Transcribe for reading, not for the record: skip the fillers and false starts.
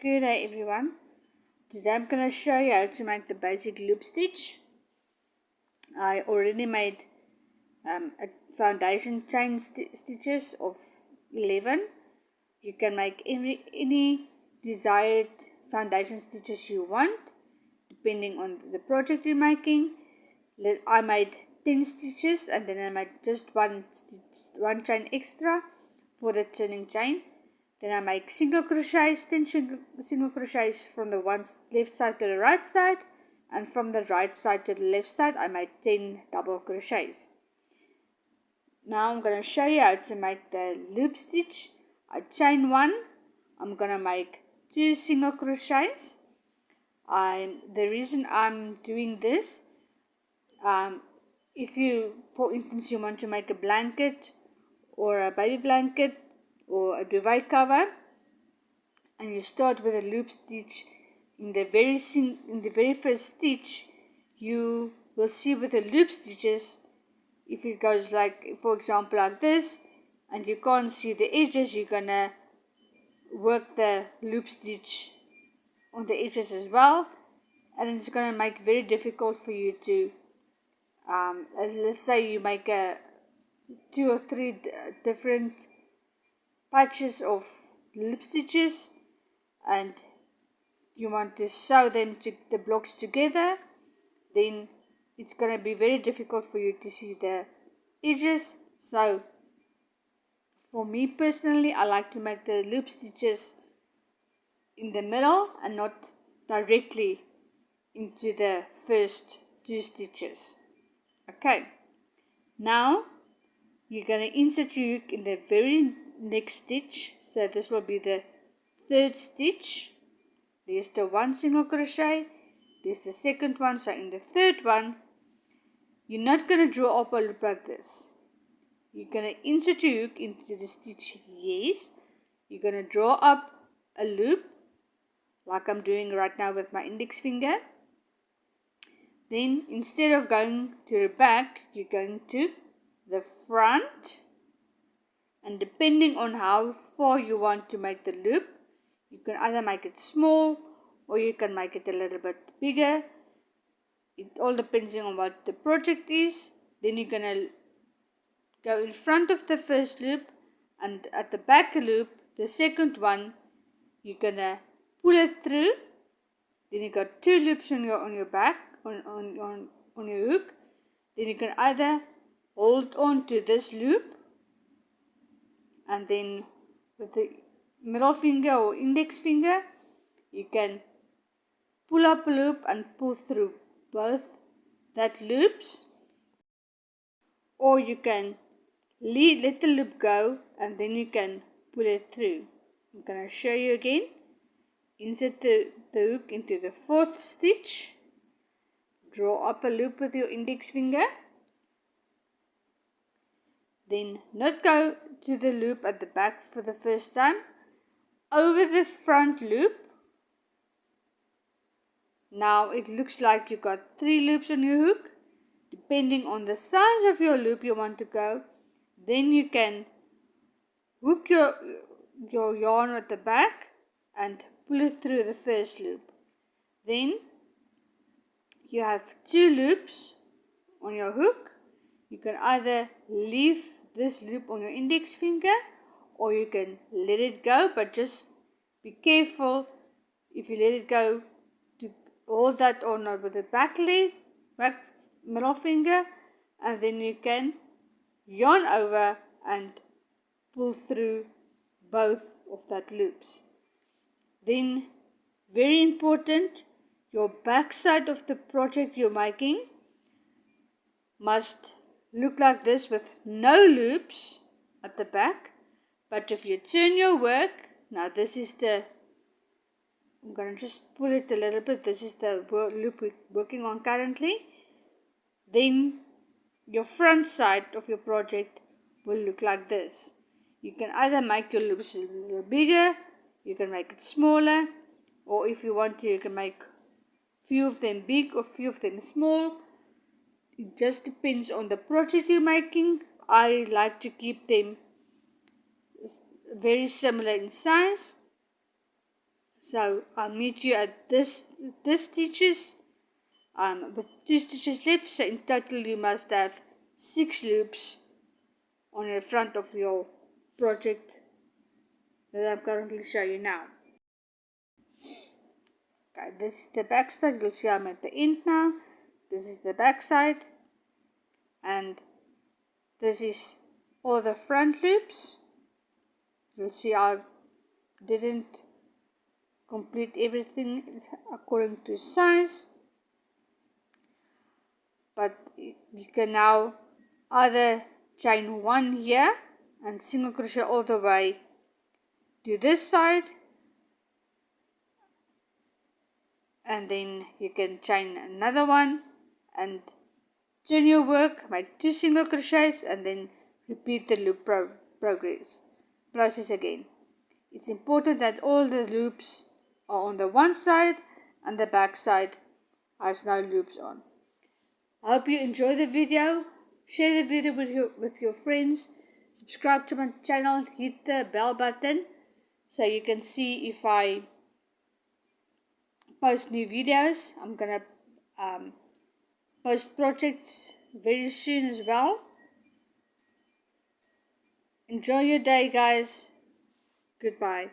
Good day everyone. Today I'm going to show you how to make the basic loop stitch. I already made a foundation chain stitches of 11. You can make any desired foundation stitches you want depending on the project you're making. I made 10 stitches and then I made just one chain extra for the turning chain. Then I make single crochets, 10 single crochets from the one left side to the right side, and from the right side to the left side I made 10 double crochets. Now I'm going to show you how to make the loop stitch. I chain 1, I'm going to make 2 single crochets. The reason I'm doing this, if you, for instance, you want to make a blanket or a baby blanket or a duvet cover, and you start with a loop stitch in the very first stitch, you will see with the loop stitches, if it goes like, for example, like this, and you can't see the edges, you're gonna work the loop stitch on the edges as well, and it's gonna make very difficult for you to let's say you make 2 or 3 different patches of loop stitches and you want to sew them the blocks together, then it's going to be very difficult for you to see the edges. So for me personally, I like to make the loop stitches in the middle and not directly into the first 2 stitches. Okay, now you're going to insert your hook in the very next stitch. So this will be the 3rd stitch. There's the 1 single crochet, there's the 2nd one. So in the 3rd one, you're not going to draw up a loop like this. You're going to insert your hook into the stitch, yes. You're going to draw up a loop like I'm doing right now with my index finger. Then instead of going to the back, you're going to the front, and depending on how far you want to make the loop, you can either make it small or you can make it a little bit bigger. It all depends on what the project is. Then you're going to go in front of the first loop, and at the back loop, the 2nd one, you're going to pull it through. Then you got 2 loops on your back, on your hook. Then you can either hold on to this loop and then with the middle finger or index finger, you can pull up a loop and pull through both that loops, or you can let the loop go and then you can pull it through. I'm going to show you again. Insert the hook into the 4th stitch, draw up a loop with your index finger, then not go to the loop at the back for the first time, over the front loop. Now it looks like you got 3 loops on your hook. Depending on the size of your loop you want to go, then you can hook your yarn at the back and pull it through the first loop. Then you have 2 loops on your hook. You can either leave this loop on your index finger or you can let it go, but just be careful if you let it go to hold that on with the back middle finger, and then you can yarn over and pull through both of that loops. Then very important, your back side of the project you're making must look like this with no loops at the back. But if you turn your work, now this is I'm going to just pull it a little bit, this is the loop we're working on currently, then your front side of your project will look like this. You can either make your loops a little bigger, you can make it smaller, or if you want to, you can make few of them big or few of them small. It just depends on the project you're making. I like to keep them very similar in size. So I'll meet you at this stitches with 2 stitches left, so in total you must have 6 loops on the front of your project that I'm currently showing you now. Okay, this is the back side. You'll see I'm at the end now. This is the back side, and this is all the front loops. You'll see I didn't complete everything according to size, but you can now either chain 1 here and single crochet all the way to this side, and then you can chain another one and turn your work, make 2 single crochets, and then repeat the loop process again. It's important that all the loops are on the one side and the back side has no loops on. I hope you enjoy the video. Share the video with your friends. Subscribe to my channel. Hit the bell button so you can see if I post new videos. I'm gonna post projects very soon as well. Enjoy your day, guys. Goodbye.